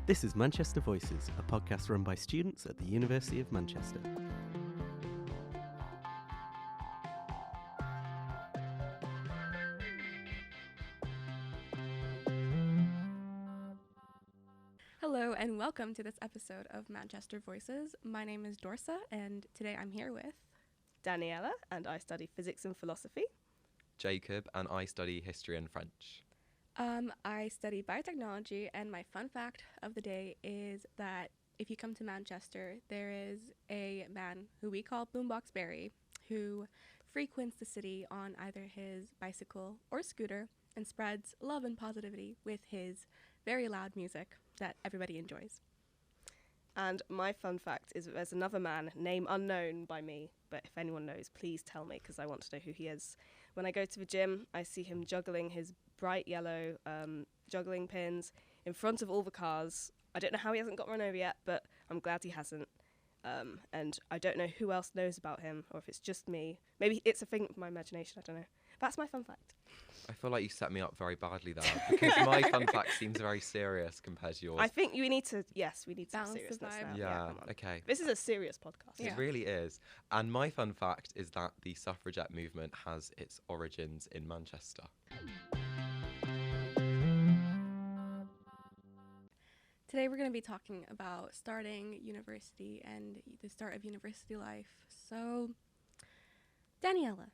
This is Manchester Voices, a podcast run by students at the University of Manchester. Hello and welcome to this episode of Manchester Voices. My name is Dorsa and today I'm here with Daniella, and I study physics and philosophy. Jacob, and I study history and French. I study biotechnology, and my fun fact of the day is that if you come to Manchester, there is a man who we call Boombox Barry who frequents the city on either his bicycle or scooter and spreads love and positivity with his very loud music that everybody enjoys. And my fun fact is that there's another man, name unknown by me, but if anyone knows, please tell me because I want to know who he is. When I go to the gym, I see him juggling his bright yellow juggling pins in front of all the cars. I don't know how he hasn't got run over yet, but I'm glad he hasn't. And I don't know who else knows about him, or if it's just me. Maybe it's a thing of my imagination, I don't know. That's my fun fact. I feel like you set me up very badly there, because my fun fact seems very serious compared to yours. I think we need to some Balance the seriousness vibe. now. Yeah, come on. okay. This is a serious podcast. Yeah. It really is. And my fun fact is that the suffragette movement has its origins in Manchester. Today we're going to be talking about starting university and the start of university life. So, Daniella,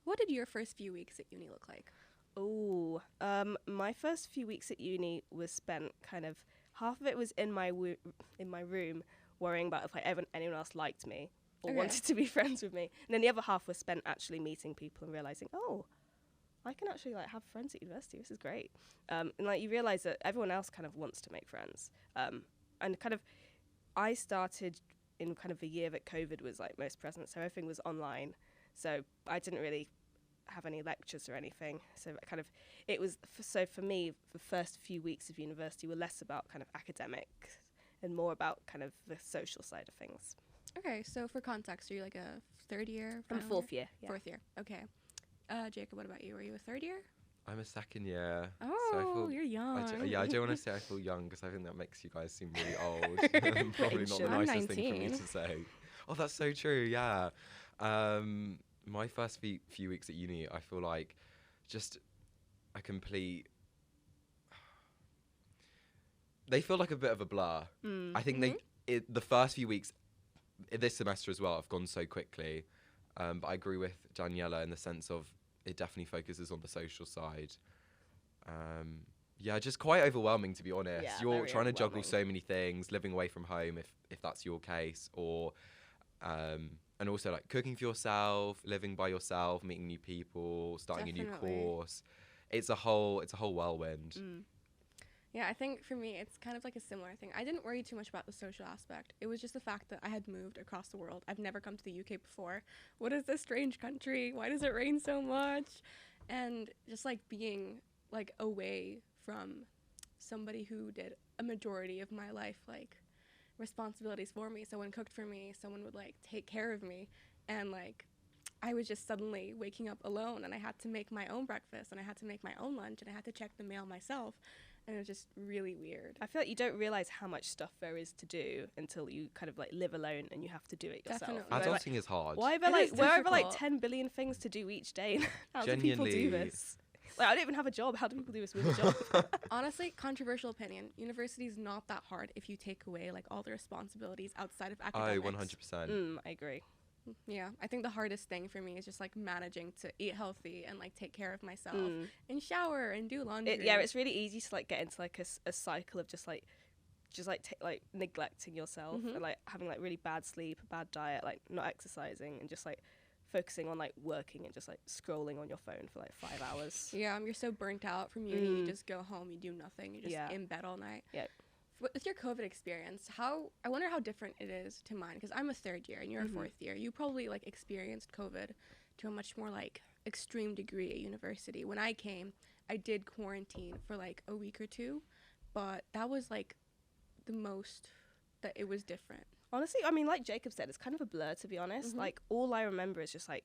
what did your first few weeks at uni look like? Oh, my first few weeks at uni was spent kind of, half of it was in my room worrying about if anyone else liked me or Okay. wanted to be friends with me. And then the other half was spent actually meeting people and realizing, oh, I can actually have friends at university. This is great. And you realize that everyone else kind of wants to make friends. And kind of, I started in kind of the year that COVID was most present, so everything was online. So I didn't really have any lectures or anything. So kind of, it was so for me, the first few weeks of university were less about kind of academics and more about kind of the social side of things. Okay, so for context, are you like a third year? I'm final fourth year. Yeah. Fourth year, okay. Jacob, what about you? Were you a third year? I'm a second year. Oh, so I feel, you're young. I don't want to say I feel young, because I think that makes you guys seem really old. Probably not the I'm nicest thing for me 19. to say. Oh, that's so true, yeah. My first few weeks at uni, I feel like just a complete... They feel like a bit of a blur. I think the first few weeks, this semester as well, have gone so quickly. But I agree with Daniella in the sense of it definitely focuses on the social side. Just quite overwhelming, to be honest. Yeah, You're very trying to juggle overwhelming. so many things, living away from home if that's your case, or and also cooking for yourself, living by yourself, meeting new people, starting a Definitely. new course. It's a whole whirlwind. Yeah, I think for me, it's kind of like a similar thing. I didn't worry too much about the social aspect. It was just the fact that I had moved across the world. I've never come to the UK before. What is this strange country? Why does it rain so much? And just being away from somebody who did a majority of my life, responsibilities for me. Someone cooked for me. Someone would take care of me. And I was just suddenly waking up alone, and I had to make my own breakfast, and I had to make my own lunch, and I had to check the mail myself. And it was just really weird. I feel like you don't realize how much stuff there is to do until you kind of live alone and you have to do it yourself. Definitely. Where, Adulting is hard. why are there It is where are there difficult. 10 billion things to do each day? How do people do Genuinely. this? I don't even have a job. How do people do this with a job? Honestly, controversial opinion. University is not that hard if you take away all the responsibilities outside of Oh, academics. 100%. I agree. Yeah, I think the hardest thing for me is just managing to eat healthy and take care of myself and shower and do laundry. It's really easy to get into a cycle of just neglecting yourself and having really bad sleep, bad diet, not exercising, and just focusing on working and just scrolling on your phone for 5 hours. Yeah, you're so burnt out from uni. You just go home, you do nothing, you're just in bed all night. Yeah. With your COVID experience, I wonder how different it is to mine, because I'm a third year and you're a fourth year. You probably experienced COVID to a much more extreme degree at university. When I came, I did quarantine for a week or two, but that was the most that it was different. Honestly, I mean, like Jacob said, it's kind of a blur, to be honest. All I remember is just it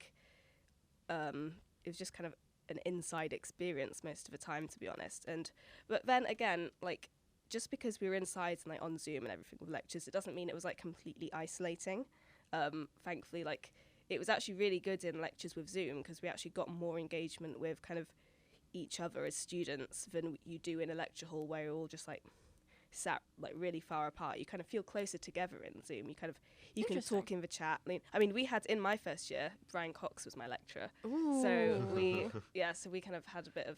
was just kind of an inside experience most of the time, to be honest. But then again, just because we were inside and like on Zoom and everything with lectures, it doesn't mean it was like completely isolating. Thankfully, like it was actually really good in lectures with Zoom because we actually got more engagement with kind of each other as students than you do in a lecture hall where you're all just like sat like really far apart. You kind of feel closer together in Zoom. You can talk in the chat. I mean, we had in my first year, Brian Cox was my lecturer. Ooh. So we kind of had a bit of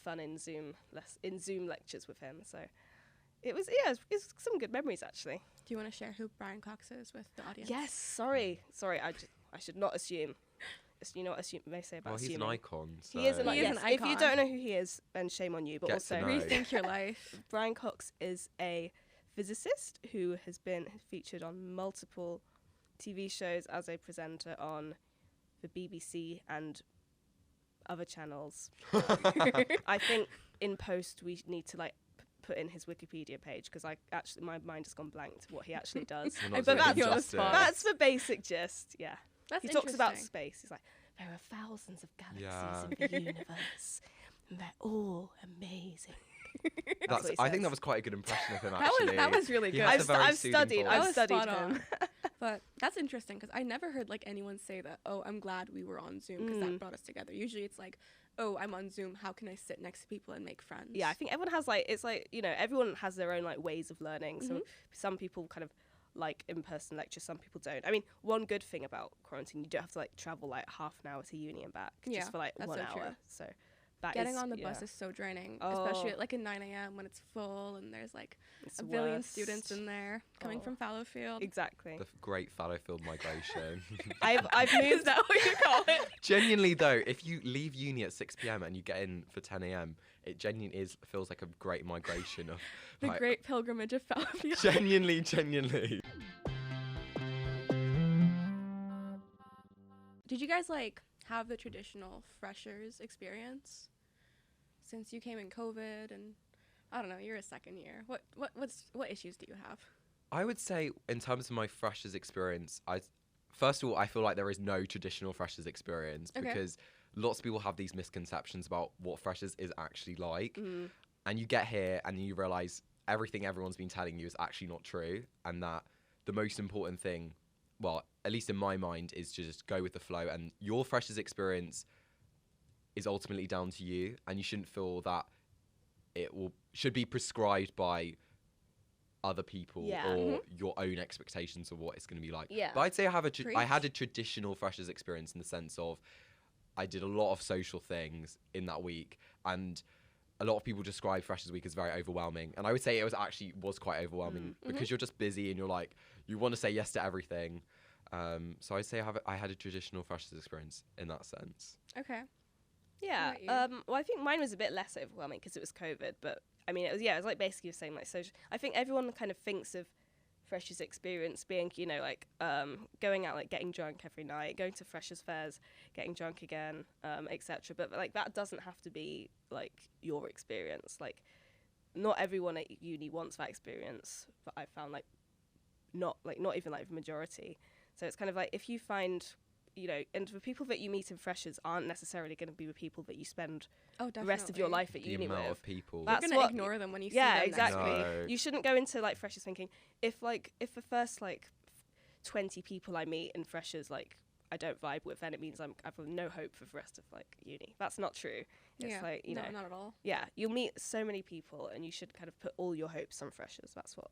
fun in Zoom lectures with him. So it was some good memories actually. Do you want to share who Brian Cox is with the audience? Yes. Sorry. I should not assume. You know what may say about He's assuming. an icon. So. He is an He is an If you icon. don't know who he is, then shame on you. But Get also, to know. Rethink your life. Brian Cox is a physicist who has been featured on multiple TV shows as a presenter on the BBC and other channels. I think in post we need to like put in his Wikipedia page because my mind has gone blank to what he actually does. We're I not bet doing you on the justice. spot. That's the basic gist. Yeah. That's He talks about interesting. space. He's like, there are thousands of galaxies Yeah. in the universe, and they're all amazing. That's, what he I think says. that was quite a good impression of him, That actually. was really He good. has a very I've soothing studied. voice. That I've was studied spot on. him. But that's interesting because I never heard like anyone say that, oh, I'm glad we were on Zoom because that brought us together. Usually it's like, oh, I'm on Zoom. How can I sit next to people and make friends? Yeah, I think everyone has everyone has their own like ways of learning. So some people kind of like in-person lectures, some people don't. I mean, one good thing about quarantine, you don't have to like travel like half an hour to uni and back just for like that's 1 so hour. true. So that Getting is, on the yeah. bus is so draining, Oh. especially at like at 9 a.m. when it's full and there's like It's a billion worst. students in there coming Oh. from Fallowfield. Exactly. The great Fallowfield migration. I've Is moved. that what you call it? Genuinely though, if you leave uni at 6 p.m. and you get in for 10 a.m., it genuinely feels like a great migration of The like, great pilgrimage of Fallowfield. genuinely. Did you guys like have the traditional freshers experience since you came in COVID and I don't know, you're a second year. What issues do you have? I would say in terms of my freshers experience, first of all, I feel like there is no traditional freshers experience Okay. because lots of people have these misconceptions about what freshers is actually like. Mm. And you get here and you realize everything everyone's been telling you is actually not true, and that the most important thing, well, at least in my mind, is to just go with the flow, and your freshers experience is ultimately down to you, and you shouldn't feel that should be prescribed by other people Yeah. or your own expectations of what it's going to be like. Yeah. But I'd say I Preach. had a traditional freshers experience in the sense of I did a lot of social things in that week, and a lot of people describe Freshers Week as very overwhelming, and I would say it was quite overwhelming because you're just busy and you're like you want to say yes to everything. So I'd say I had a traditional Freshers experience in that sense. Okay. Yeah. What about Well, I think mine was a bit less overwhelming because it was COVID, but I mean, it was like basically the same like social. I think everyone kind of thinks of freshers experience being, like going out, like getting drunk every night, going to freshers fairs, getting drunk again, etc. But like that doesn't have to be like your experience. Like not everyone at uni wants that experience, but I found not even like the majority. So it's kind of like if you find, and the people that you meet in freshers aren't necessarily going to be the people that you spend Oh, the definitely. rest of your life at The uni amount with. of people. That's You're gonna what- ignore them when you see Yeah, them exactly. next week. No. You shouldn't go into like freshers thinking if the first 20 people I meet in freshers I don't vibe with, then it means I've no hope for the rest of uni. That's not true. It's Yeah. No, not at all. yeah, you'll meet so many people and you should kind of put all your hopes on freshers. That's what.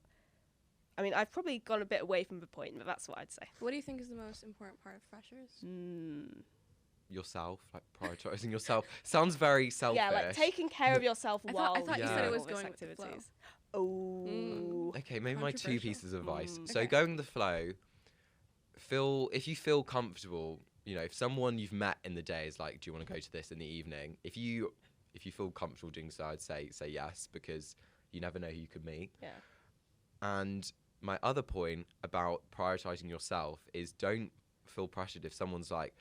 I mean, I've probably gone a bit away from the point, but that's what I'd say. What do you think is the most important part of freshers? Yourself, like prioritizing yourself, sounds very selfish. Yeah, like taking care of yourself I while thought you doing said it was all these going with the flow. activities. Oh. Okay, maybe my two Controversial. pieces of advice. Mm. So Okay. going the flow, if you feel comfortable, if someone you've met in the day is like, do you want to go to this in the evening? If you feel comfortable doing so, I'd say yes, because you never know who you could meet. Yeah. And my other point about prioritizing yourself is don't feel pressured if someone's like,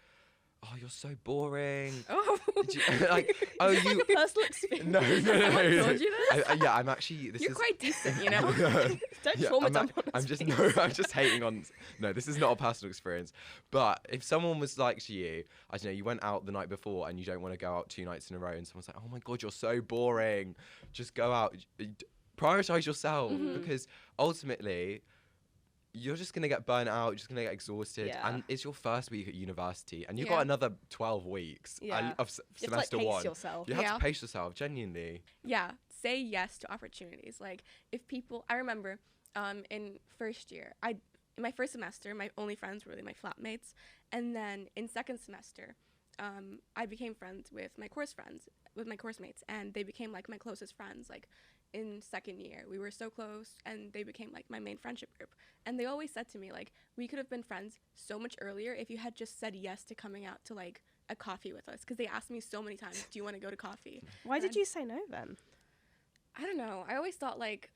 oh, you're so boring. Oh, Do you- like, oh, you. Personal experience. No. Someone told you this? Yeah, I'm actually. This You're is quite decent, Don't Yeah, traumatize I'm just hating on. No, this is not a personal experience. But if someone was like to you, I don't know, you went out the night before and you don't want to go out 2 nights in a row, and someone's like, "Oh my god, you're so boring. Just go out." Prioritize yourself because ultimately you're just going to get burnt out, you're just going to get exhausted. Yeah. And it's your first week at university and you've Yeah. got another 12 weeks of semester you have to, like, pace one. yourself. You have Yeah. to pace yourself, genuinely. Yeah, say yes to opportunities. Like, if people, I remember in first year, in my first semester, my only friends were really my flatmates. And then in second semester, I became friends with my course mates, and they became like my closest friends. Like, in second year, we were so close, and they became like my main friendship group. And they always said to me, like, we could have been friends so much earlier if you had just said yes to coming out to like a coffee with us. Because they asked me so many times, do you want to go to coffee? Why did you say no then? I don't know. I always thought like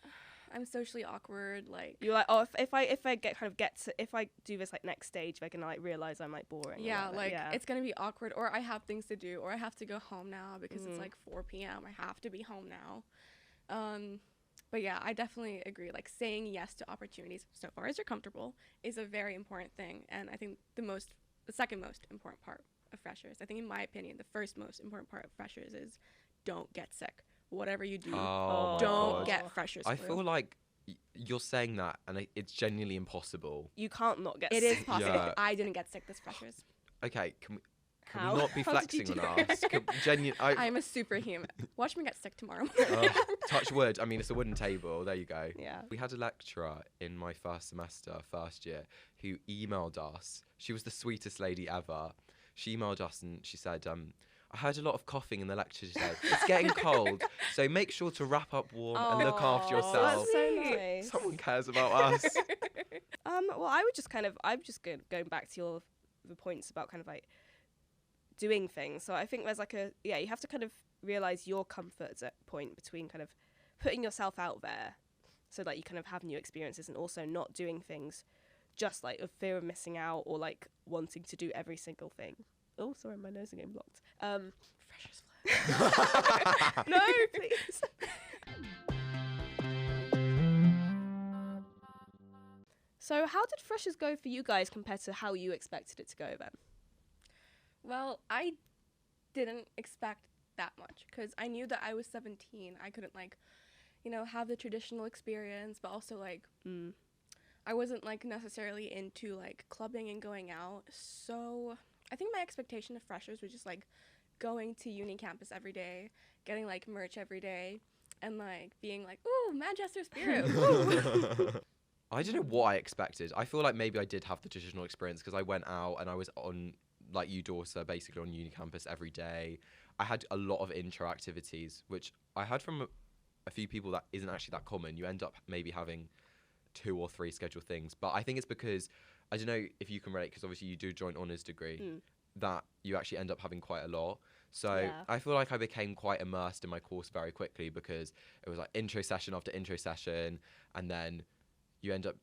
I'm socially awkward. Like, You're like, oh, if I if I do this like next stage, I can like realize I'm like boring. or yeah, whatever. like it's gonna be awkward, or I have things to do, or I have to go home now because it's like 4 p.m. I have to be home now. But yeah, I definitely agree. Like, saying yes to opportunities so far as you're comfortable is a very important thing, and I think the second most important part of freshers, I think in my opinion, the first most important part of freshers is don't get sick. Whatever you do, Oh my don't God. get freshers I flu. feel like you're saying that and it's genuinely impossible. You can't not get It sick. is possible. Yeah. I didn't get sick this freshers. Okay, can How? we not be How did you flexing on do us? I'm a superhuman. Watch me get sick tomorrow. Touch wood. I mean, it's a wooden table. There you go. Yeah. We had a lecturer in my first semester, first year, who emailed us. She was the sweetest lady ever. She emailed us and she said, I heard a lot of coughing in the lecture today. It's getting cold, so make sure to wrap up warm and look after Aw, yourself. That's so nice. Someone cares about us. Well, I would just I'm just going back to the points about kind of like doing things. So I think there's like you have to kind of realize your comfort point between kind of putting yourself out there so that you kind of have new experiences and also not doing things just like of fear of missing out or like wanting to do every single thing. Oh, sorry, my nose is getting blocked. Freshers flu. No, please. So how did freshers go for you guys compared to how you expected it to go then? Well, I didn't expect that much because I knew that I was 17. I couldn't have the traditional experience, but also I wasn't like necessarily into like clubbing and going out. So I think my expectation of freshers was just like going to uni campus every day, getting like merch every day, and like being like, ooh, Manchester spirit. Woo. I don't know what I expected. I feel like maybe I did have the traditional experience because I went out and I was on, like you, Dorsa, basically on uni campus every day. I had a lot of intro activities, which I heard from a few people that isn't actually that common. You end up maybe having 2 or 3 scheduled things. But I think it's because, I don't know if you can relate, because obviously you do joint honours degree, that you actually end up having quite a lot. So Yeah. I feel like I became quite immersed in my course very quickly because it was like intro session after intro session, and then you end up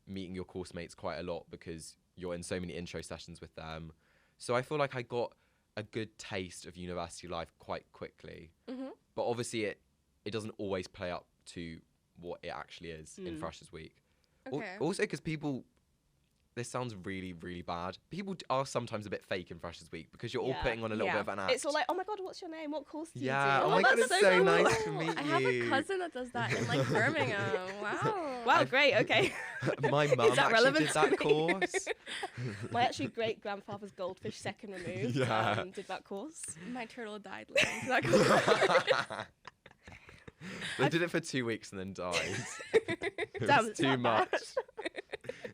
meeting your course mates quite a lot because you're in so many intro sessions with them. So I feel like I got a good taste of university life quite quickly. But obviously it doesn't always play up to what it actually is in Freshers Week. Okay. Also because people, this sounds really, really bad. People are sometimes a bit fake in Freshers Week because you're all Yeah. putting on a little Yeah. bit of an act. It's all like, oh my god, what's your name? What course do you Yeah, do? oh my God, that's it's so cool. nice to meet I have a you. cousin that does that in like Birmingham. Wow. Wow, great, okay. My mum that actually relevant did to that me? course. My actually great-grandfather's goldfish second removed Yeah. did that course. My turtle died listening to that course. They did it for 2 weeks and then died. It Damn, was it's too that much. bad.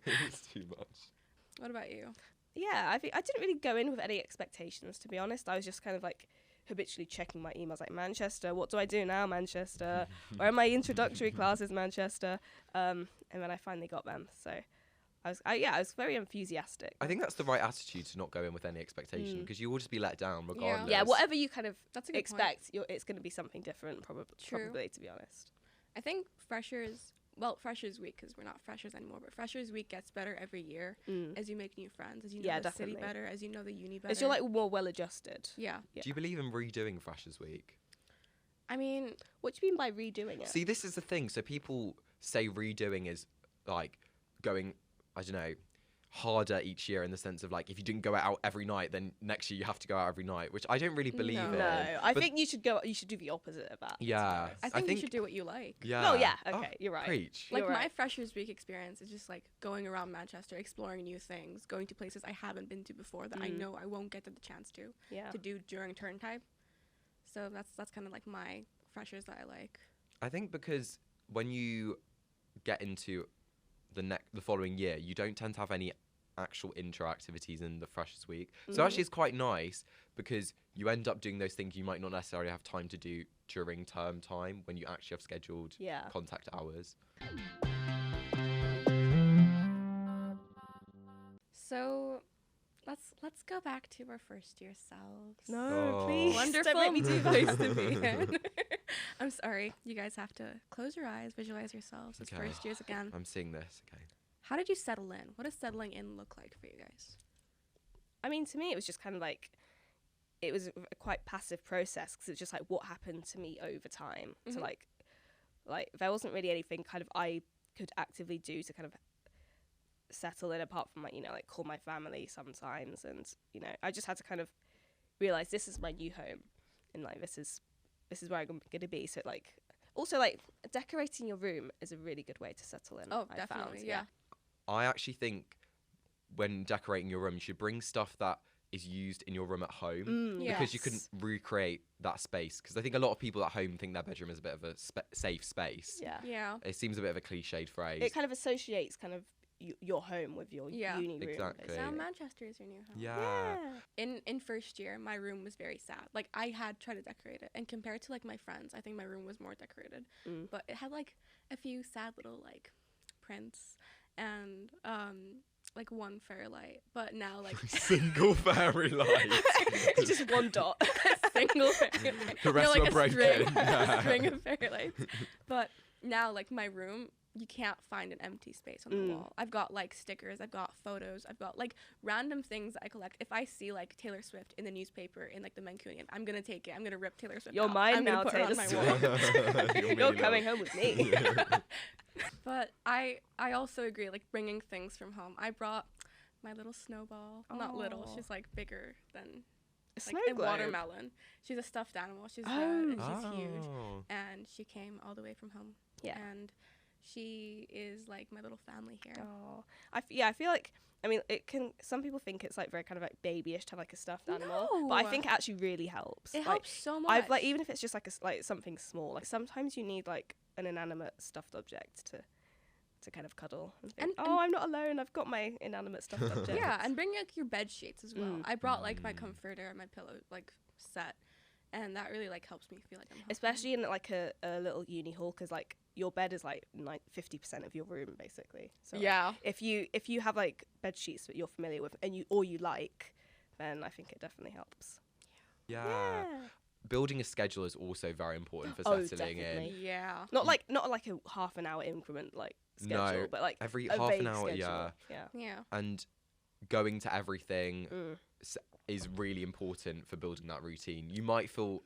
It was too much. What about you? Yeah, I think I didn't really go in with any expectations, to be honest. I was just kind of like habitually checking my emails, like Manchester, what do I do now, Manchester? Where are my introductory classes, Manchester? And then I finally got them. So I was very enthusiastic. I think that's the right attitude to not go in with any expectation because you will just be let down regardless. Yeah, whatever you kind of That's a good point. expect, it's going to be something different, True. probably, to be honest. I think Freshers Week, because we're not freshers anymore, but Freshers Week gets better every year as you make new friends, as you know Yeah, the city definitely. better, as you know the uni better. As you're like more well-adjusted. yeah. Yeah. Do you believe in redoing Freshers Week? I mean, What do you mean by redoing it? See, this is the thing. So people say redoing is like going, I don't know, harder each year in the sense of like if you didn't go out every night, then next year you have to go out every night, which I don't really believe No. in. No, I But think you should do the opposite of that. to be Yeah. honest. I think you should do what you like. Yeah. Oh, yeah, Oh, okay, you're right. Preach. Like You're my right. Freshers Week experience is just like going around Manchester, exploring new things, going to places I haven't been to before that I know I won't get the chance Yeah. to do during term time. So that's kind of like my freshers that I like. I think because when you get into the following year, you don't tend to have any actual intra activities in the Freshers Week. So actually it's quite nice because you end up doing those things you might not necessarily have time to do during term time when you actually have scheduled Yeah. contact hours. So let's go back to our first year selves. No, Oh. please. Wonderful Don't make me do place that. to be in. I'm sorry. You guys have to close your eyes, visualize yourselves as Okay. first years again. I'm seeing this. Okay. How did you settle in? What does settling in look like for you guys? I mean, to me, it was just kind of like, it was a quite passive process because it's just like what happened to me over time. So like there wasn't really anything kind of I could actively do to kind of settle in apart from like, you know, like call my family sometimes. And, you know, I just had to kind of realize this is my new home and like this is where I'm going to be. So like, also like decorating your room is a really good way to settle in. Oh, I definitely. found. Yeah. I actually think when decorating your room, you should bring stuff that is used in your room at home because you can Yes. recreate that space. Because I think a lot of people at home think their bedroom is a bit of a safe space. Yeah. Yeah. It seems a bit of a cliched phrase. It kind of associates kind of your home with your Yeah. uni room. Exactly. basically. Now Manchester is your new home. yeah. In first year, my room was very sad. Like I had tried to decorate it, and compared to like my friends, I think my room was more decorated. But it had like a few sad little like prints and like one fairy light. But now like Single fairy light. Just one dot. single fairy light. The rest like were a string, broken. a string of fairy lights. But now like my room, you can't find an empty space on the wall. I've got like stickers, I've got photos, I've got like random things that I collect. If I see like Taylor Swift in the newspaper in like the Mancunian, I'm gonna take it. I'm gonna rip Taylor Swift. You're out. mine I'm gonna now, put her on Taylor my wall. You're coming home with me. But I also agree, like bringing things from home. I brought my little snowball. Not little, Aw. she's like bigger than A like snow a globe. watermelon. She's a stuffed animal. She's red and she's huge. Oh. And she came all the way from home. Yeah. And she is like my little family here. Oh, I feel like, I mean, it can. Some people think it's like very kind of like babyish to have like a stuffed animal, but I No. think it actually really helps. It Like, helps so much. I've like, even if it's just like like something small, like sometimes you need like an inanimate stuffed object to kind of cuddle and think, And- oh, I'm not alone. I've got my inanimate stuffed object. Yeah, and bring like your bed sheets as well. I brought like my comforter, my pillow like set, and that really like helps me feel like I'm home. Especially in like a little uni hall, because like your bed is like 50% of your room basically. So like, Yeah. if you have like bed sheets that you're familiar with and you like, then I think it definitely helps. Yeah. Building a schedule is also very important for Oh, settling in. definitely. Yeah. Not like a half an hour increment like schedule, No, but like every a half an vague hour, schedule. yeah. Yeah. And going to everything Mm. is really important for building that routine. You might feel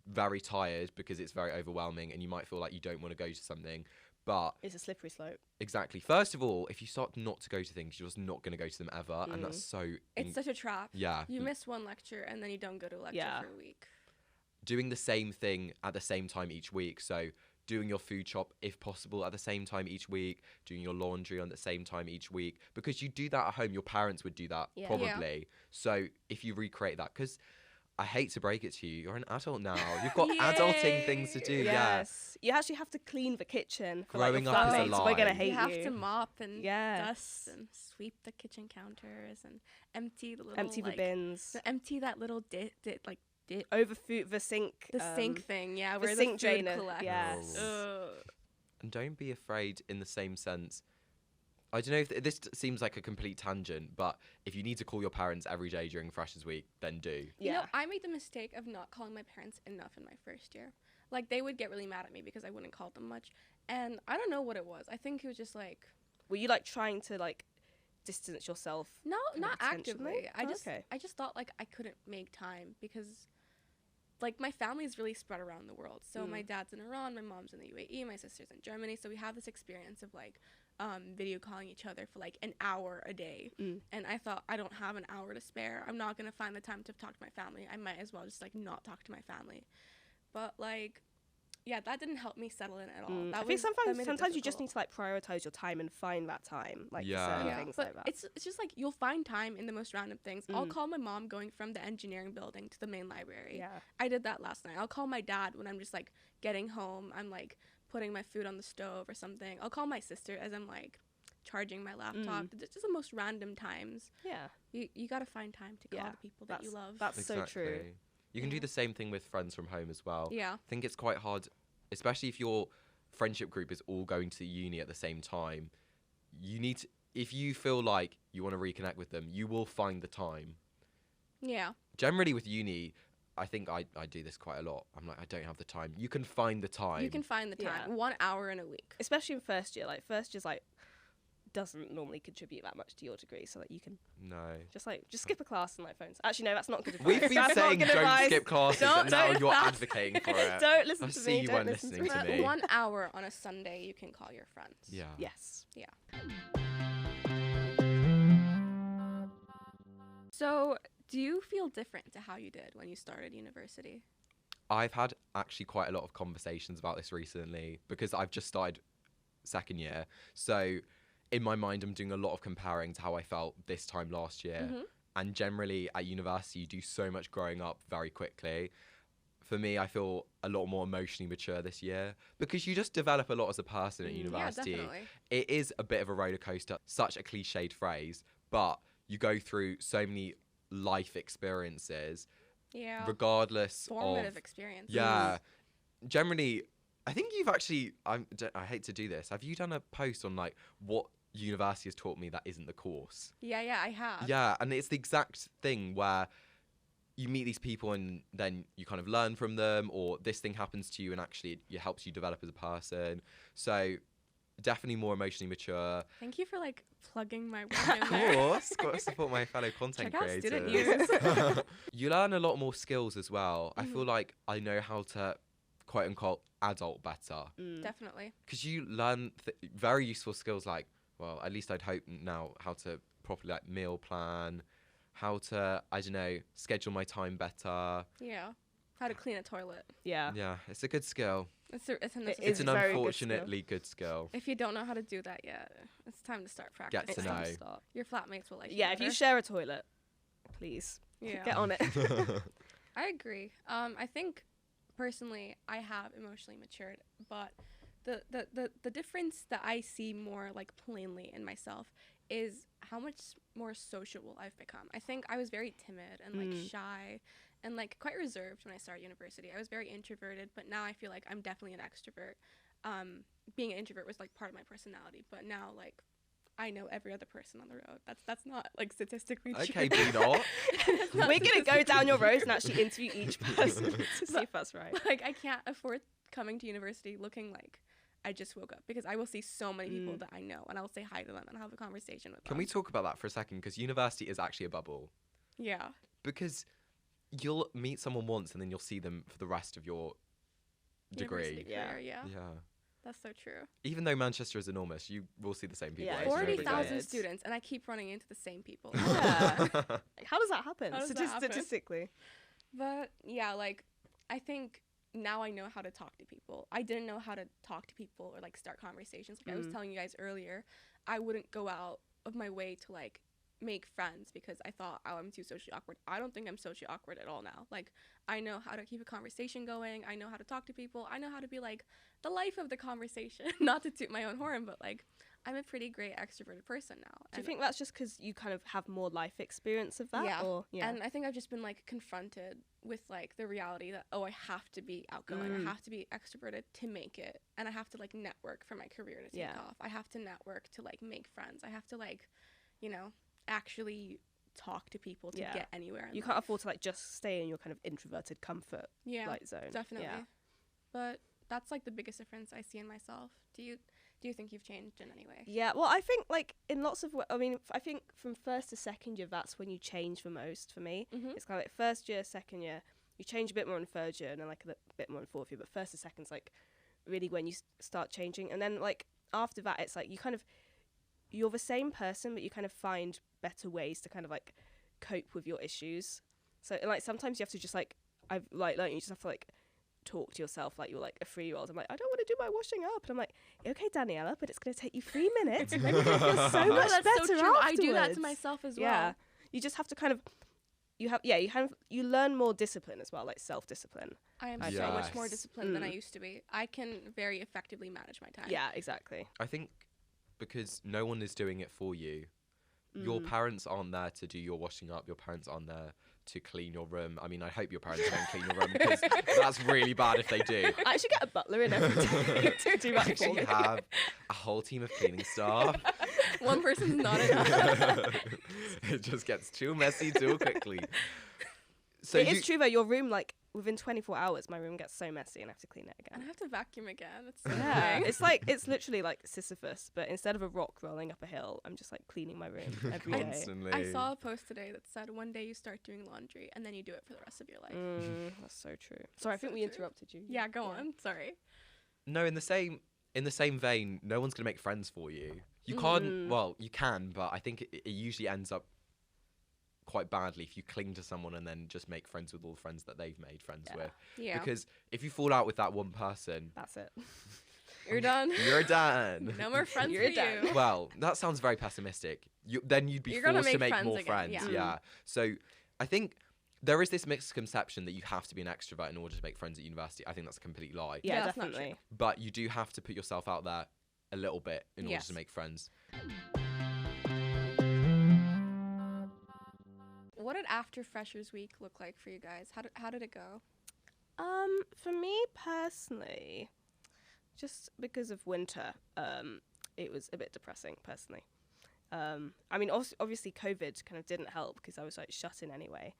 very tired because it's very overwhelming and you might feel like you don't want to go to something, but It's a slippery slope. exactly, first of all, if you start not to go to things, you're just not going to go to them ever, and that's so It's such a trap. yeah, You miss one lecture and then you don't go to a lecture Yeah. for a week. doing the same thing at the same time each week. So doing your food shop, if possible, at the same time each week, doing your laundry on the same time each week, because you do that at home. Your parents would do that Yeah. probably. So if you recreate that, because I hate to break it to you, you're an adult now. You've got adulting things to do. Yes. You actually have to clean the kitchen for Growing like, up your is a flatmates. We're gonna lie. hate You have to mop and Yes. dust and sweep the kitchen counters and empty the little empty the like, bins. empty that little Over food, the sink. the sink thing, yeah, the where sink the food drainer. collects. Yes. Ugh. And don't be afraid in the same sense. I don't know if this seems like a complete tangent, but if you need to call your parents every day during Freshers Week, then do. You know, Yeah. I made the mistake of not calling my parents enough in my first year. Like, they would get really mad at me because I wouldn't call them much. And I don't know what it was. I think it was just like, Were you like trying to like distance yourself? no, Kind of not actively. intentionally? I just thought like I couldn't make time because like my family is really spread around the world. So my dad's in Iran, my mom's in the UAE, my sister's in Germany. So we have this experience of like video calling each other for like an hour a day. And I thought, I don't have an hour to spare. I'm not going to find the time to talk to my family. I might as well just like not talk to my family. But like, yeah, that didn't help me settle in at all. I think sometimes you just need to like prioritize your time and find that time, like certain things but like that. It's just like you'll find time in the most random things. I'll call my mom going from the engineering building to the main library. Yeah. I did that last night. I'll call my dad when I'm just like getting home. I'm like putting my food on the stove or something. I'll call my sister as I'm like charging my laptop. It's just the most random times. Yeah. You got to find time to call the people that you love. That's so true. You can do the same thing with friends from home as well. Yeah. I think it's quite hard, especially if your friendship group is all going to uni at the same time. You need to, if you feel like you want to reconnect with them, you will find the time. Yeah. Generally with uni, I think I do this quite a lot. I'm like, I don't have the time. You can find the time. You can find the time. Yeah. 1 hour in a week. Especially in first year. Like first year's like doesn't normally contribute that much to your degree, so like you can just skip a class and like phones. Actually, no, that's not good advice. We've been That's saying not good don't advice. skip classes, and now don't- you're advocating for it. Don't listen I to see me. you Don't weren't listen to listening me. to me. 1 hour on a Sunday, you can call your friends. Yeah. Yes. Yeah. So, do you feel different to how you did when you started university? I've had actually quite a lot of conversations about this recently because I've just started second year. So in my mind, I'm doing a lot of comparing to how I felt this time last year. And generally at university, you do so much growing up very quickly. For me, I feel a lot more emotionally mature this year because you just develop a lot as a person at university. Yeah, definitely. It is a bit of a roller coaster, such a cliched phrase, but you go through so many life experiences. Yeah. Regardless Formative of experiences. Yeah. Generally, I think you've actually, I hate to do this. Have you done a post on like what university has taught me that isn't the course? Yeah, I have. Yeah, and it's the exact thing where you meet these people and then you kind of learn from them, or this thing happens to you and actually it helps you develop as a person. So definitely more emotionally mature. Thank you for like plugging my work in Of there. course, got to support my fellow content Check out student creators. news. You learn a lot more skills as well. I feel like I know how to quote unquote adult better Definitely. because you learn very useful skills like, well, at least I'd hope now, how to properly like meal plan, how to, I don't know, schedule my time better. Yeah. How to clean a toilet. Yeah. Yeah, it's a good skill. It's a It necessary. It's is an a very good unfortunately good skill. If you don't know how to do that yet, it's time to start practicing. Get to It's time know. to start. Your flatmates will like you Yeah, if you better. share a toilet, please Yeah. get on it. I agree. I think personally I have emotionally matured, but the difference that I see more like plainly in myself is how much more sociable I've become. I think I was very timid and like shy and like quite reserved when I started university. I was very introverted, but now I feel like I'm definitely an extrovert. Being an introvert was like part of my personality, but now like I know every other person on the road. That's not like statistically true. Okay, be not. We're gonna go down your road and actually interview each person to see if that's right. Like I can't afford coming to university looking like I just woke up, because I will see so many people that I know and I will say hi to them and have a conversation with them. Can we talk about that for a second? Because university is actually a bubble. Yeah. Because you'll meet someone once and then you'll see them for the rest of your degree. University career, yeah. Yeah. That's so true. Even though Manchester is enormous, you will see the same people. Yeah, over and over 40,000 again. students, and I keep running into the same people. Yeah. Like, how does that happen? How does that happen? Statistically. But yeah, like I think now I know how to talk to people. I didn't know how to talk to people or like start conversations. Like I was telling you guys earlier, I wouldn't go out of my way to like make friends because I thought, oh, I'm too socially awkward. I don't think I'm socially awkward at all now. Like I know how to keep a conversation going. I know how to talk to people. I know how to be like the life of the conversation. Not to toot my own horn, but like I'm a pretty great extroverted person now. Do you think that's just because you kind of have more life experience of that? Yeah. Or, yeah. And I think I've just been like confronted with like the reality that, oh, I have to be outgoing. I have to be extroverted to make it. And I have to like network for my career to take off. I have to network to like make friends. I have to like, you know, actually talk to people to get anywhere. You can't afford to like just stay in your kind of introverted comfort like zone. Definitely. Yeah. But that's like the biggest difference I see in myself. Do you think you've changed in any way? Yeah, well, I think like in lots of, I mean, I think from first to second year, that's when you change the most for me. It's kind of like first year, second year, you change a bit more in third year and then like a bit more in fourth year, but first to second's like really when you start changing. And then like after that, it's like you kind of, you're the same person, but you kind of find better ways to kind of like cope with your issues. So like sometimes you have to just like I've like learned you just have to like talk to yourself like you're like a 3-year-old. I'm like, I don't want to do my washing up, and I'm like, okay, Daniela, but it's going to take you 3 minutes, and then you're going to feel so much that's better so true. I do that to afterwards. myself as well. Yeah, you just have to kind of you learn more discipline as well, like self-discipline. I am Yes. so much more disciplined than I Mm. used to be. I can very effectively manage my time. Yeah, exactly. I think because no one is doing it for you. Your Mm. parents aren't there to do your washing up. Your parents aren't there to clean your room. I mean, I hope your parents don't clean your room because that's really bad if they do. I should get a butler in every day to do that for Actually me. have a whole team of cleaning staff. One person's not enough. It just gets too messy too quickly. So It is true though, your room, like within 24 hours, my room gets so messy and I have to clean it And I again. have to vacuum again. It's so Yeah, annoying. it's literally like Sisyphus, but instead of a rock rolling up a hill, I'm just like cleaning my room every day. Constantly. I saw a post today that said one day you start doing laundry and then you do it for the rest of your life. That's so true. Sorry, I think So we true. interrupted you. Yeah, go on. Sorry. No, in the same vein, no one's gonna make friends for you. You can't. Well, you can, but I think it usually ends up quite badly if you cling to someone and then just make friends with all the friends that they've made friends Yeah. with. Yeah. Because if you fall out with that one person, That's it. You're done. you're done. No more friends You're for done. you. Well, that sounds very pessimistic. Then you'd be You're gonna forced to make make friends more again, friends. yeah. So I think there is this misconception that you have to be an extrovert in order to make friends at university. I think that's a complete lie. Yeah, Yeah, that's not definitely. But you do have to put yourself out there a little bit in order Yes. to make friends. What did after Freshers Week look like for you guys? How did it go? For me personally, just because of winter, it was a bit depressing personally. I mean, obviously COVID kind of didn't help because I was like shut in anyway.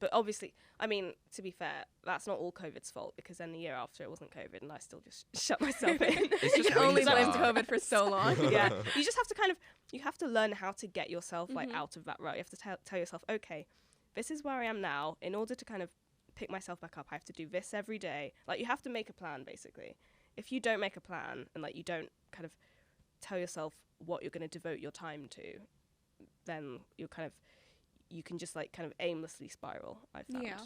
But obviously, I mean, to be fair, that's not all COVID's fault because then the year after it wasn't COVID and I still just shut myself in. It's You just can only winter. blame COVID for so long. Yeah, you just have to you have to learn how to get yourself like Mhm. out of that rut. You have to tell yourself, okay, this is where I am now. In order to kind of pick myself back up, I have to do this every day. Like you have to make a plan basically. If you don't make a plan and like you don't kind of tell yourself what you're going to devote your time to, then you can just like kind of aimlessly spiral, I found. Yeah.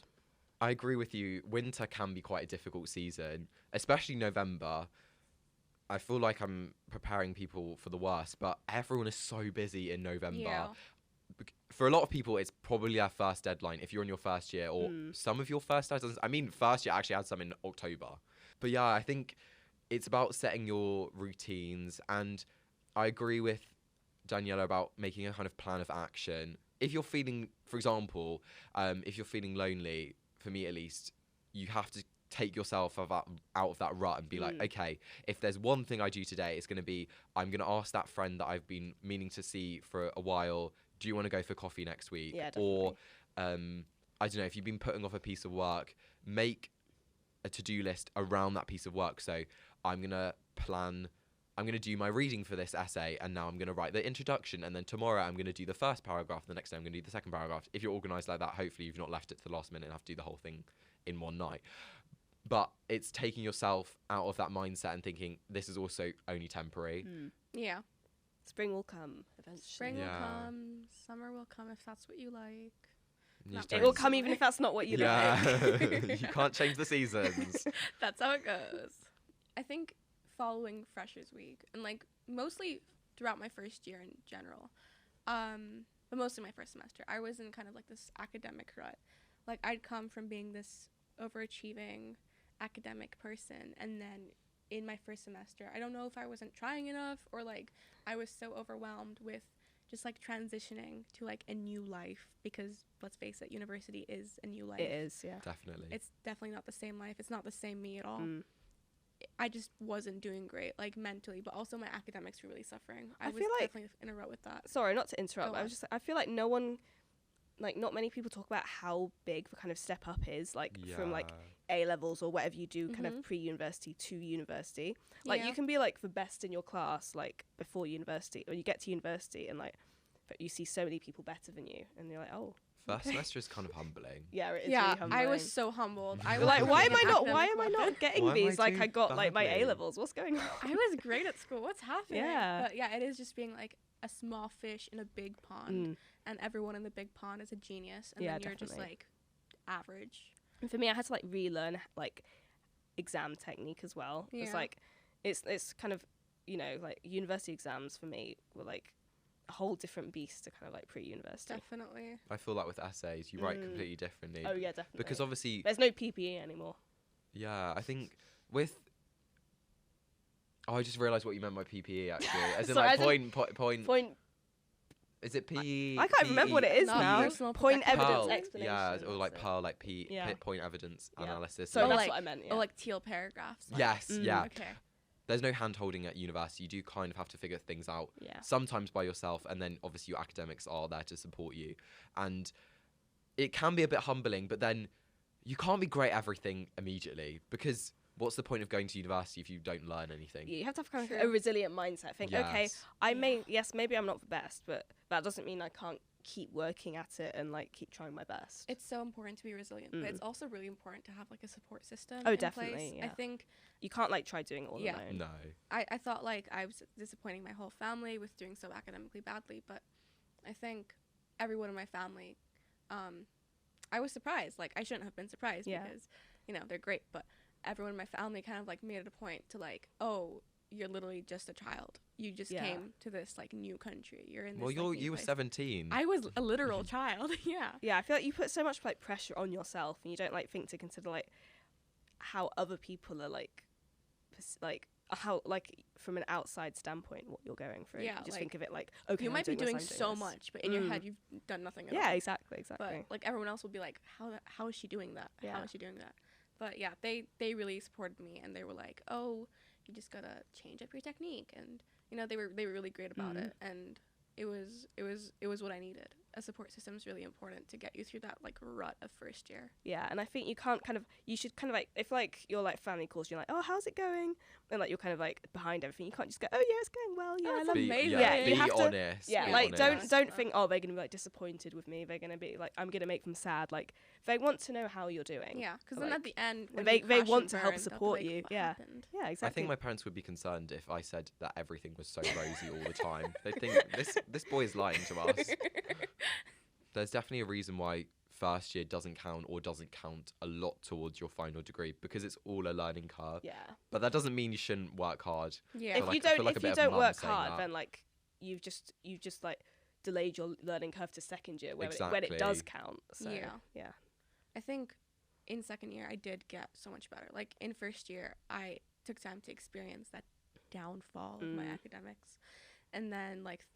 I agree with you. Winter can be quite a difficult season, especially November. I feel like I'm preparing people for the worst, but everyone is so busy in November. Yeah. For a lot of people, it's probably their first deadline if you're in your first year, or some of your first deadlines. I mean, first year actually had some in October. But yeah, I think it's about setting your routines, and I agree with Daniela about making a kind of plan of action. If you're feeling, for example, if you're feeling lonely, for me at least, you have to take yourself out of that rut and be like, okay, if there's one thing I do today, it's going to be, I'm going to ask that friend that I've been meaning to see for a while, do you want to go for coffee next week? Yeah, or, I don't know, if you've been putting off a piece of work, make a to-do list around that piece of work. So I'm going to do my reading for this essay, and now I'm going to write the introduction, and then tomorrow I'm going to do the first paragraph, the next day I'm going to do the second paragraph. If you're organised like that, hopefully you've not left it to the last minute and have to do the whole thing in one night. But it's taking yourself out of that mindset and thinking this is also only temporary. Yeah. Spring will come eventually. Spring Yeah. will come. Summer will come if that's what you like. You Not just It don't- will come even if that's not what you like. You can't change the seasons. That's how it goes. I think following Freshers Week and like mostly throughout my first year in general, but mostly my first semester, I was in kind of like this academic rut. Like I'd come from being this overachieving academic person, and then in my first semester, I don't know if I wasn't trying enough or like I was so overwhelmed with just like transitioning to like a new life, because let's face it, university is a new life. It is, yeah. Definitely. It's definitely not the same life. It's not the same me at all. Mm. I just wasn't doing great, like mentally, but also my academics were really suffering. I was feel like- definitely in a rut with that. Sorry, not to interrupt. Go But on. I feel like not many people talk about how big the kind of step up is, like from like A levels or whatever you do, kind of pre-university to university. Like Yeah. you can be like the best in your class, like before university, or you get to university and like, but you see so many people better than you, and you're like, oh, First semester is kind of humbling. Yeah, it is Yeah, really humbling. I was so humbled. I You're like, was why am I not? academic Why am I not method. getting Why am I these? Like, doing I got like my A badly? levels. What's going on? I was great at school. What's happening? Yeah. But yeah, it is just being like a small fish in a big pond, Mm. and everyone in the big pond is a genius, and Yeah, then you're just definitely. like average. And for me, I had to like relearn like exam technique as well. It's Yeah. like it's kind of, you know, like university exams for me were like a whole different beast to kind of like pre-university. Definitely. I feel like with essays, you write Mm. completely differently. Oh yeah, definitely. Because obviously, there's no PPE anymore. yeah, I think with. Oh, I just realised what you meant by PPE actually. As in Sorry, like I didn't- point. Point. Is it PE? I can't remember what it is Not now. personal Point protective evidence evidence. explanation. Yeah, or like that's it. PEAR, like P, Yeah. point evidence Yeah. analysis. So Or that's like- what I meant. Yeah. Or like teal paragraphs. Like, Yes, Mm. yeah. Okay. There's no hand holding at university. You do kind of have to figure things out yeah. sometimes by yourself, and then obviously your academics are there to support you. And it can be a bit humbling, but then you can't be great at everything immediately, because what's the point of going to university if you don't learn anything? You have to have kind of True. a resilient mindset. Think, okay, Yes. maybe I'm not the best, but that doesn't mean I can't keep working at it and like keep trying my best. It's so important to be resilient, but Mm. it's also really important to have like a support system. Oh, in definitely, Place. I yeah. think You can't like try doing it all Yeah. alone. No. I thought like I was disappointing my whole family with doing so academically badly, but I think everyone in my family, I was surprised. Like I shouldn't have been surprised Yeah. because, you know, they're great, but everyone in my family kind of like made it a point to like, oh, you're literally just a child. You just Yeah. came to this like new country. You're in this. Well, like, new you were place." 17. I was a literal child. Yeah. Yeah, I feel like you put so much like pressure on yourself, and you don't like think to consider like how other people are like, like how like from an outside standpoint what you're going through. Yeah, you just like, think of it like, okay, You I'm might be this, doing I'm so this. much, but in your Mm. head you've done nothing at Yeah, all. exactly. But like everyone else will be like, how is she doing that? How Yeah. is she doing that? But yeah, they really supported me, and they were like, oh, you just gotta change up your technique, and you know they were really great about Mhm. it, and it was what I needed. A support system is really important to get you through that like rut of first year. Yeah, and I think you should kind of like, if like your like family calls you like, oh, how's it going? And like you're kind of like behind everything. You can't just go, oh yeah, it's going well. Yeah, I it's love Be, it. amazing. Yeah, be you have to- honest. Yeah, be like honest. don't Yeah. think, oh, they're gonna be like disappointed with me. They're gonna be like, I'm gonna make them sad. Like they want to know how you're doing. Yeah, because Like, then at the end, when they- you they crash want and to help burn, they'll be support like, you, "What yeah. happened?" Yeah, I exactly. think my parents would be concerned if I said that everything was so rosy all the time. They think this boy is lying to us. There's definitely a reason why first year doesn't count, or doesn't count a lot towards your final degree, because it's all a learning curve. Yeah. But that doesn't mean you shouldn't work hard. Yeah, If like- you I feel don't like a if bit you of don't mum work saying hard, that. then like you've just like delayed your learning curve to second year when it does Exactly. count. So Yeah. yeah. I think in second year I did get so much better. Like in first year, I took time to experience that downfall of my Mm. academics, and then like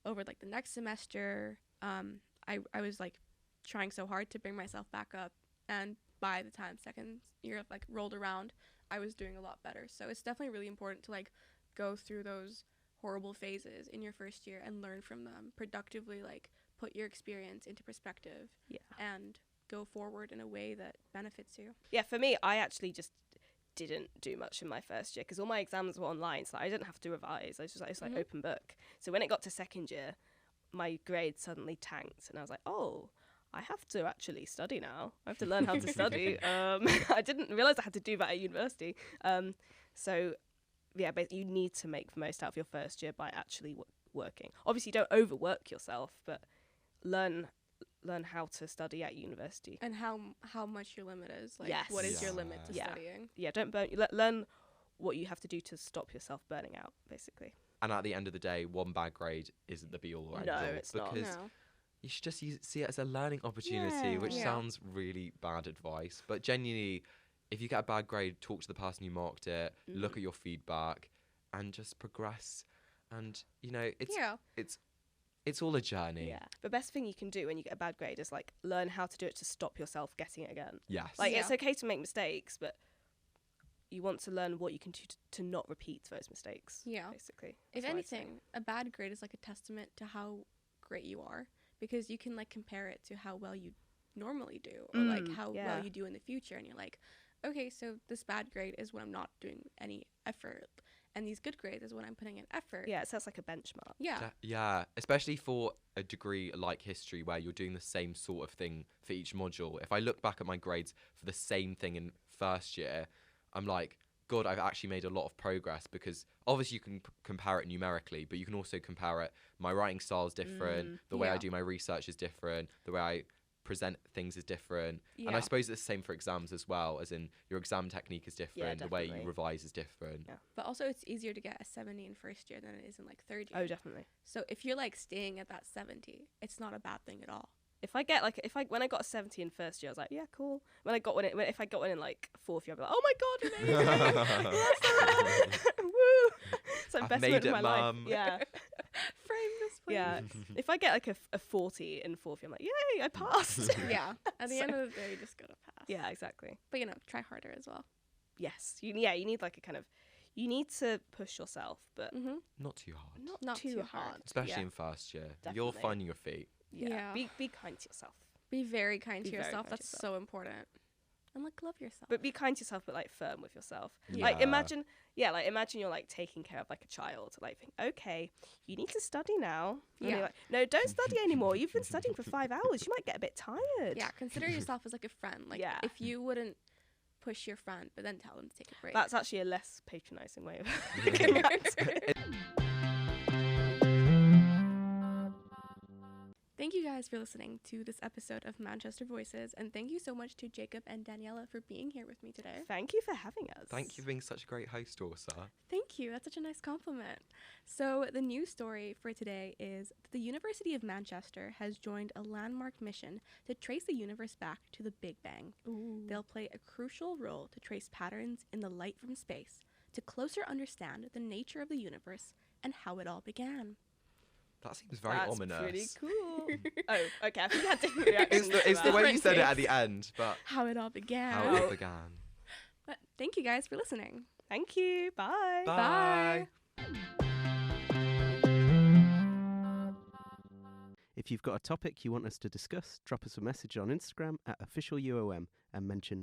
over like the next semester, I was like trying so hard to bring myself back up, and by the time second year like rolled around, I was doing a lot better. So it's definitely really important to like go through those horrible phases in your first year and learn from them productively, like put your experience into perspective Yeah. and go forward in a way that benefits you. Yeah, for me, I actually just didn't do much in my first year because all my exams were online, so I didn't have to revise. I was just it's like Mhm. open book. So when it got to second year, my grades suddenly tanked, and I was like, oh, I have to actually study now. I have to learn how to study. I didn't realize I had to do that at university. So yeah, but you need to make the most out of your first year by actually working. Obviously, don't overwork yourself, but learn how to study at university. And how much your limit is. Like, Yes. what is your limit to Yeah. studying? Yeah, don't burn. Learn what you have to do to stop yourself burning out, basically. And at the end of the day, one bad grade isn't the be all or end No, all, it's not. because No. you should just see it as a learning opportunity, which Yeah. sounds really bad advice. But genuinely, if you get a bad grade, talk to the person who marked it, look at your feedback, and just progress. And it's all a journey. Yeah. The best thing you can do when you get a bad grade is like learn how to do it to stop yourself getting it again. Yes. Like Yeah. it's okay to make mistakes, but you want to learn what you can do to not repeat those mistakes. Yeah. Basically. If That's what I'd say. anything, a bad grade is like a testament to how great you are, because you can like compare it to how well you normally do, or like how yeah. well you do in the future, and you're like, okay, so this bad grade is when I'm not doing any effort, and these good grades is when I'm putting in effort. Yeah, so it's like a benchmark. Yeah. Yeah, especially for a degree like history where you're doing the same sort of thing for each module. If I look back at my grades for the same thing in first year, I'm like, God, I've actually made a lot of progress, because obviously you can compare it numerically, but you can also compare it. My writing style is different. The way I Yeah. do my research is different. The way I present things is different. And I Yeah. suppose it's the same for exams as well, as in your exam technique is different. The way you definitely. revise is different. Yeah. But also it's easier to get a 70 in first year than it is in like third year. Oh, definitely. So if you're like staying at that 70, it's not a bad thing at all. When I got a 70 in first year, I was like, yeah, cool. If I got one in like fourth year, I'd be like, oh my God, amazing. Woo. It's like I've best made moment of it, my Mum. life. Yeah. Frame this, please. Yeah. If I get like a 40 in fourth year, I'm like, yay, I passed. Yeah. At the So- end of the day, you just gotta pass. Yeah, exactly. But try harder as well. Yes. You need like a kind of, you need to push yourself, but Mm-hmm. Not too hard. Not too too hard. hard. Especially Yeah. in first year. You're Definitely. finding your feet. Yeah. Be kind to yourself. Be very kind to Be very yourself. kind to That's yourself. so important. And like love yourself. But be kind to yourself, but like firm with yourself. Yeah. Like imagine you're like taking care of like a child. Like, think, okay, you need to study now. And Yeah. you're like, no, don't study anymore. You've been studying for 5 hours. You might get a bit tired. Yeah, consider yourself as like a friend. Like Yeah. if you wouldn't push your friend, but then tell them to take a break. That's actually a less patronizing way of looking at it. Thank you guys for listening to this episode of Manchester Voices, and thank you so much to Jacob and Daniela for being here with me today. Thank you for having us. Thank you for being such a great host, Dorsa. Thank you. That's such a nice compliment. So, the news story for today is that the University of Manchester has joined a landmark mission to trace the universe back to the Big Bang. Ooh. They'll play a crucial role to trace patterns in the light from space to closer understand the nature of the universe and how it all began. That seems very That's ominous. pretty cool. Oh, okay. I think I had different reactions. It's to the way that. you said it at the end, but How it all began. how it began. But thank you guys for listening. Thank you. Bye. Bye. If you've got a topic you want us to discuss, drop us a message on Instagram at officialuom and mention